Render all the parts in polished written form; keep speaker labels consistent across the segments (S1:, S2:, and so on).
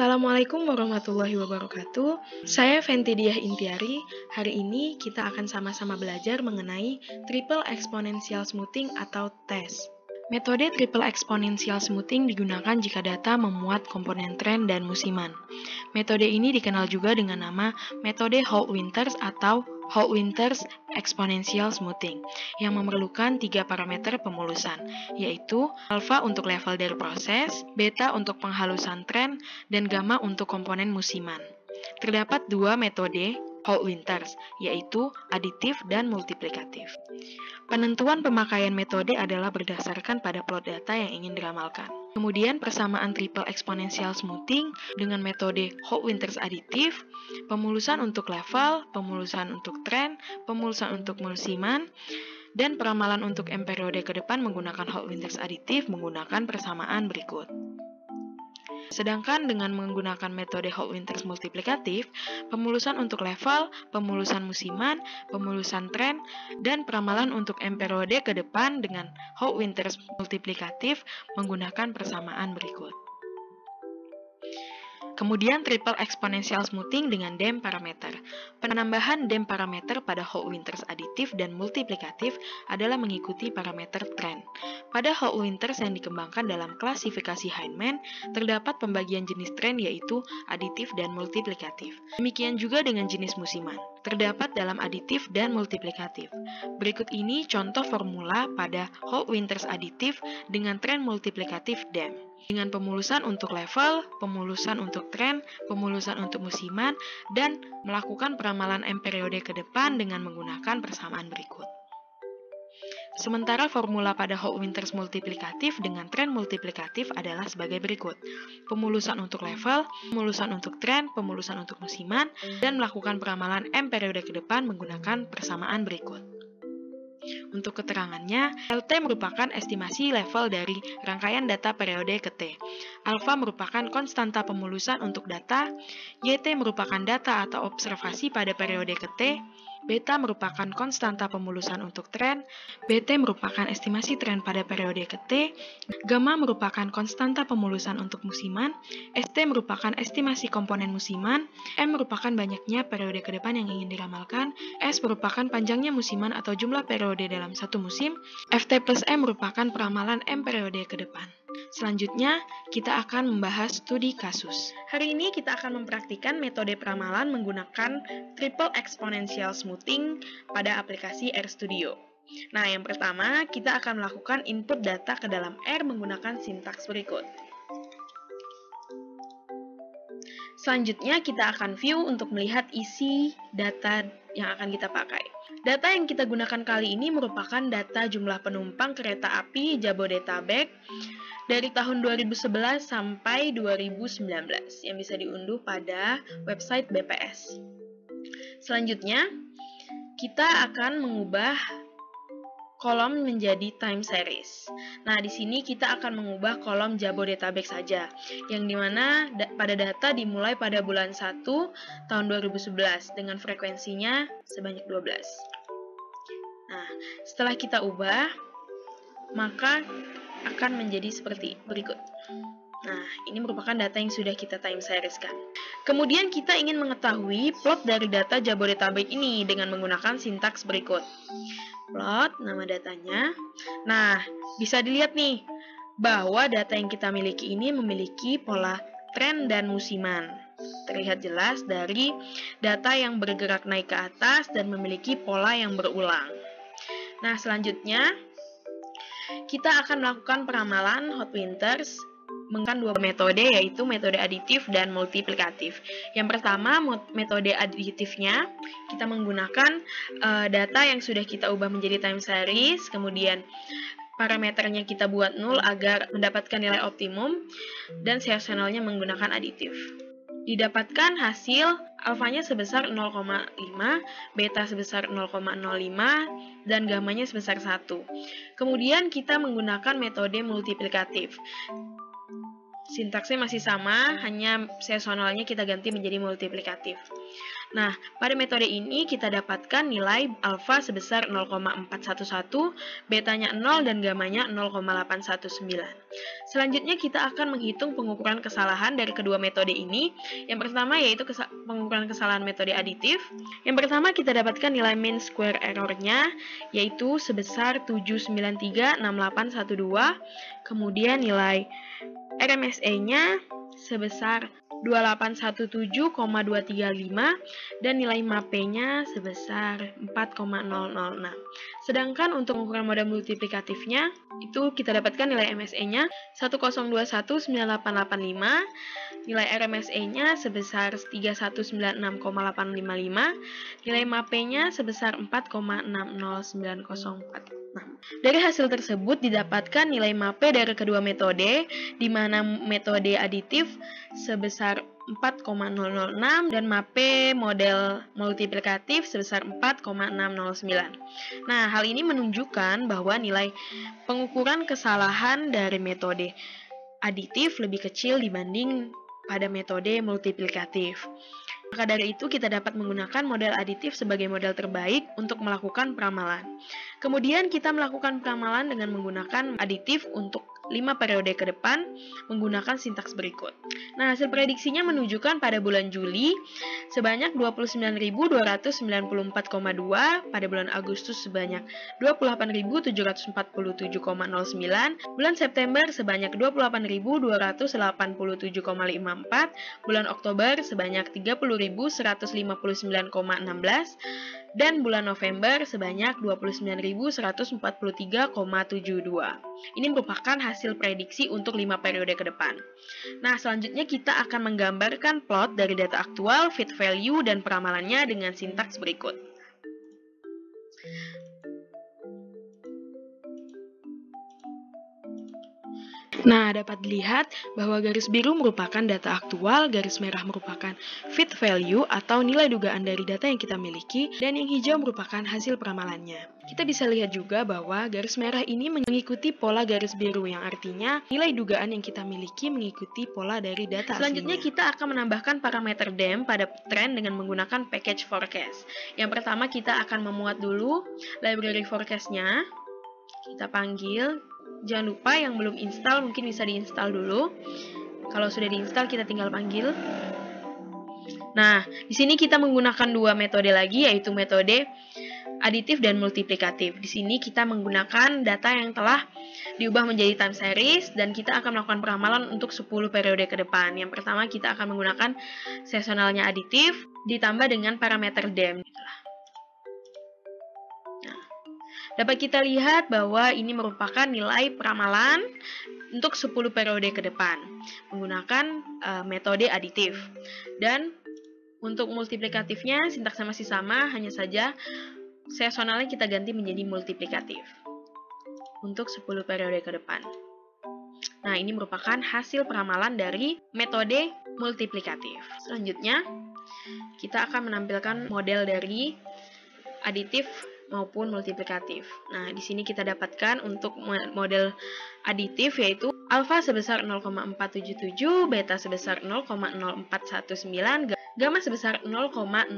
S1: Assalamualaikum warahmatullahi wabarakatuh. Saya Ventidiah Intiari. Hari ini kita akan sama-sama belajar mengenai triple exponential smoothing atau TES. Metode triple exponential smoothing digunakan jika data memuat komponen tren dan musiman. Metode ini dikenal juga dengan nama metode Hall-Winters atau Hall-Winters exponential smoothing yang memerlukan 3 parameter pemulusan, yaitu alfa untuk level dari proses, beta untuk penghalusan tren, dan gamma untuk komponen musiman. Terdapat 2 metode Hall-Winters, yaitu aditif dan multiplikatif. Penentuan pemakaian metode adalah berdasarkan pada plot data yang ingin diramalkan. Kemudian persamaan triple exponential smoothing dengan metode Hall-Winters aditif, pemulusan untuk level, pemulusan untuk tren, pemulusan untuk musiman, dan peramalan untuk M periode ke depan menggunakan Hall-Winters aditif menggunakan persamaan berikut. Sedangkan dengan menggunakan metode Hall-Winters multiplikatif, pemulusan untuk level, pemulusan musiman, pemulusan tren, dan peramalan untuk M periode ke depan dengan Hall-Winters multiplikatif menggunakan persamaan berikut. Kemudian triple exponential smoothing dengan DEM parameter. Penambahan DEM parameter pada Hall-Winters aditif dan multiplikatif adalah mengikuti parameter tren. Pada Hall-Winters yang dikembangkan dalam klasifikasi Heinemann, terdapat pembagian jenis tren yaitu aditif dan multiplikatif. Demikian juga dengan jenis musiman. Terdapat dalam aditif dan multiplikatif. Berikut ini contoh formula pada Hall-Winters aditif dengan tren multiplikatif DEM. Dengan pemulusan untuk level, pemulusan untuk tren, pemulusan untuk musiman, dan melakukan peramalan M periode ke depan dengan menggunakan persamaan berikut. Sementara formula pada Hall-Winters multiplikatif dengan tren multiplikatif adalah sebagai berikut. Pemulusan untuk level, pemulusan untuk tren, pemulusan untuk musiman, dan melakukan peramalan M periode ke depan menggunakan persamaan berikut. Untuk keterangannya, LT merupakan estimasi level dari rangkaian data periode ke T. Alfa merupakan konstanta pemulusan untuk data, YT merupakan data atau observasi pada periode ke T, beta merupakan konstanta pemulusan untuk tren, BT merupakan estimasi tren pada periode ke T, gamma merupakan konstanta pemulusan untuk musiman, ST merupakan estimasi komponen musiman, M merupakan banyaknya periode ke depan yang ingin diramalkan, S merupakan panjangnya musiman atau jumlah periode dalam satu musim, FT plus M merupakan peramalan M periode ke depan. Selanjutnya, kita akan membahas studi kasus. Hari ini kita akan mempraktikkan metode peramalan menggunakan triple exponential smoothing pada aplikasi RStudio. Nah, yang pertama, kita akan melakukan input data ke dalam R menggunakan sintaks berikut. Selanjutnya, kita akan view untuk melihat isi data yang akan kita pakai. Data yang kita gunakan kali ini merupakan data jumlah penumpang kereta api Jabodetabek dari tahun 2011 sampai 2019 yang bisa diunduh pada website BPS. Selanjutnya, kita akan mengubah kolom menjadi time series. Nah, di sini kita akan mengubah kolom Jabodetabek saja, yang dimana pada data dimulai pada bulan 1 tahun 2011 dengan frekuensinya sebanyak 12. Nah, setelah kita ubah, maka akan menjadi seperti berikut. Nah, ini merupakan data yang sudah kita time serieskan. Kemudian kita ingin mengetahui plot dari data Jabodetabek ini dengan menggunakan sintaks berikut. Plot, nama datanya. Nah, bisa dilihat nih, bahwa data yang kita miliki ini memiliki pola tren dan musiman. Terlihat jelas dari data yang bergerak naik ke atas dan memiliki pola yang berulang. Nah, selanjutnya, kita akan melakukan peramalan Hall-Winters menggunakan 2 metode, yaitu metode aditif dan multiplikatif. Yang pertama, metode aditifnya, kita menggunakan data yang sudah kita ubah menjadi time series, kemudian parameternya kita buat 0 agar mendapatkan nilai optimum, dan seasonalnya menggunakan aditif. Didapatkan hasil alfanya sebesar 0,5, beta sebesar 0,05, dan gammanya sebesar 1. Kemudian kita menggunakan metode multiplikatif. Sintaksnya masih sama, hanya seasonalnya kita ganti menjadi multiplikatif. Nah, pada metode ini kita dapatkan nilai alfa sebesar 0,411, betanya 0, dan gamanya 0,819. Selanjutnya kita akan menghitung pengukuran kesalahan dari kedua metode ini. Yang pertama yaitu pengukuran kesalahan metode aditif. Yang pertama kita dapatkan nilai mean square error-nya yaitu sebesar 7936812, kemudian nilai RMSE-nya sebesar 2817,235 dan nilai MAPE-nya sebesar 4,006. Sedangkan untuk pengukuran model multiplikatifnya itu kita dapatkan nilai MSE-nya 10219885, nilai RMSE-nya sebesar 3196,855, nilai MAPE-nya sebesar 4,60904. Nah, dari hasil tersebut didapatkan nilai MAPE dari kedua metode, di mana metode aditif sebesar 4,006 dan MAPE model multiplikatif sebesar 4,609. Nah, hal ini menunjukkan bahwa nilai pengukuran kesalahan dari metode aditif lebih kecil dibanding pada metode multiplikatif. Maka dari itu kita dapat menggunakan model aditif sebagai model terbaik untuk melakukan peramalan. Kemudian kita melakukan peramalan dengan menggunakan aditif untuk 5 periode ke depan menggunakan sintaks berikut. Nah, hasil prediksinya menunjukkan pada bulan Juli sebanyak 29.294,2, pada bulan Agustus sebanyak 28.747,09, bulan September sebanyak 28.287,54, bulan Oktober sebanyak 30.159,16, dan bulan November sebanyak 29.143,72. Ini merupakan hasil prediksi untuk 5 periode ke depan. Nah, selanjutnya kita akan menggambarkan plot dari data aktual, fit value, dan peramalannya dengan sintaks berikut. Nah, dapat dilihat bahwa garis biru merupakan data aktual, garis merah merupakan fit value atau nilai dugaan dari data yang kita miliki, dan yang hijau merupakan hasil peramalannya. Kita bisa lihat juga bahwa garis merah ini mengikuti pola garis biru, yang artinya nilai dugaan yang kita miliki mengikuti pola dari data aslinya. Selanjutnya kita akan menambahkan parameter DEM pada trend dengan menggunakan package forecast. Yang pertama kita akan memuat dulu library forecast-nya. Kita panggil. Jangan lupa yang belum install mungkin bisa diinstal dulu. Kalau sudah diinstal kita tinggal panggil. Nah, di sini kita menggunakan dua metode lagi, yaitu metode aditif dan multiplikatif. Di sini kita menggunakan data yang telah diubah menjadi time series dan kita akan melakukan peramalan untuk 10 periode ke depan. Yang pertama kita akan menggunakan seasonalnya aditif ditambah dengan parameter DEM. Dapat kita lihat bahwa ini merupakan nilai peramalan untuk 10 periode ke depan menggunakan metode aditif. Dan untuk multiplikatifnya sintaksnya masih sama, hanya saja seasonalnya kita ganti menjadi multiplikatif untuk 10 periode ke depan. Nah, ini merupakan hasil peramalan dari metode multiplikatif. Selanjutnya, kita akan menampilkan model dari aditif maupun multiplikatif. Nah, di sini kita dapatkan untuk model aditif yaitu alfa sebesar 0,477, beta sebesar 0,0419, gamma sebesar 0,0001,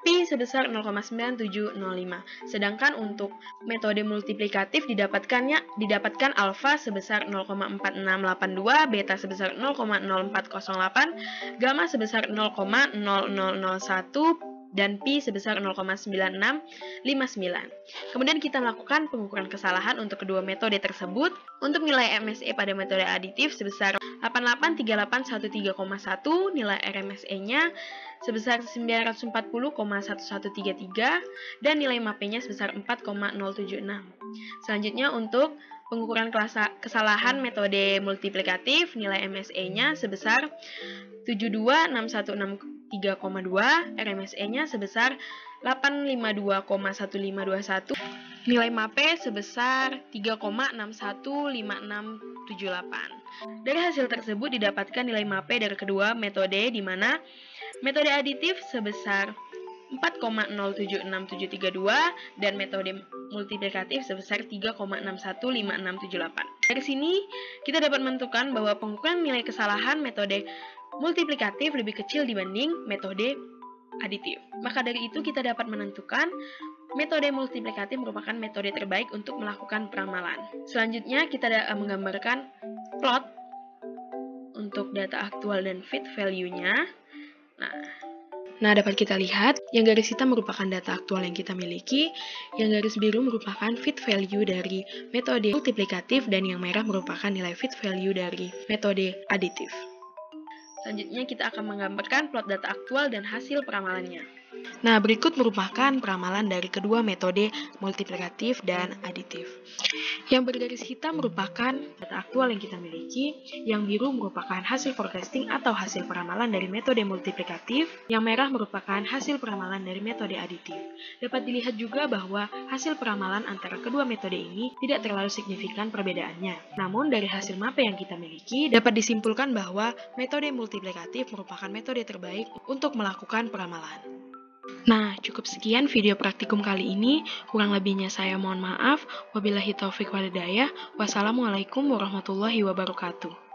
S1: pi sebesar 0,9705. Sedangkan untuk metode multiplikatif didapatkan alfa sebesar 0,4682, beta sebesar 0,0408, gamma sebesar 0,0001, dan pi sebesar 0,9659. Kemudian kita melakukan pengukuran kesalahan untuk kedua metode tersebut. Untuk nilai MSE pada metode aditif sebesar 883813,1, nilai RMSE-nya sebesar 940,1133, dan nilai MAPE-nya sebesar 4,076. Selanjutnya untuk pengukuran kesalahan metode multiplikatif, nilai MSE-nya sebesar 72616,3,2, RMSE-nya sebesar 852,1521, nilai MAPE sebesar 3,615678. Dari hasil tersebut didapatkan nilai MAPE dari kedua metode, di mana metode aditif sebesar 4,076732 dan metode multiplikatif sebesar 3,615678. Dari sini kita dapat menentukan bahwa pengukuran nilai kesalahan metode multiplikatif lebih kecil dibanding metode aditif. Maka dari itu kita dapat menentukan metode multiplikatif merupakan metode terbaik untuk melakukan peramalan. Selanjutnya kita menggambarkan plot untuk data aktual dan fit value-nya. Nah, dapat kita lihat, yang garis hitam merupakan data aktual yang kita miliki, yang garis biru merupakan fit value dari metode multiplikatif, dan yang merah merupakan nilai fit value dari metode aditif. Selanjutnya kita akan menggambarkan plot data aktual dan hasil peramalannya. Nah, berikut merupakan peramalan dari kedua metode multiplikatif dan aditif. Yang bergaris hitam merupakan data aktual yang kita miliki, yang biru merupakan hasil forecasting atau hasil peramalan dari metode multiplikatif, yang merah merupakan hasil peramalan dari metode aditif. Dapat dilihat juga bahwa hasil peramalan antara kedua metode ini tidak terlalu signifikan perbedaannya. Namun dari hasil mapel yang kita miliki, dapat disimpulkan bahwa metode multiplikatif merupakan metode terbaik untuk melakukan peramalan. Nah, cukup sekian video praktikum kali ini. Kurang lebihnya saya mohon maaf. Wabillahi taufiq walhidayah. Wassalamualaikum warahmatullahi wabarakatuh.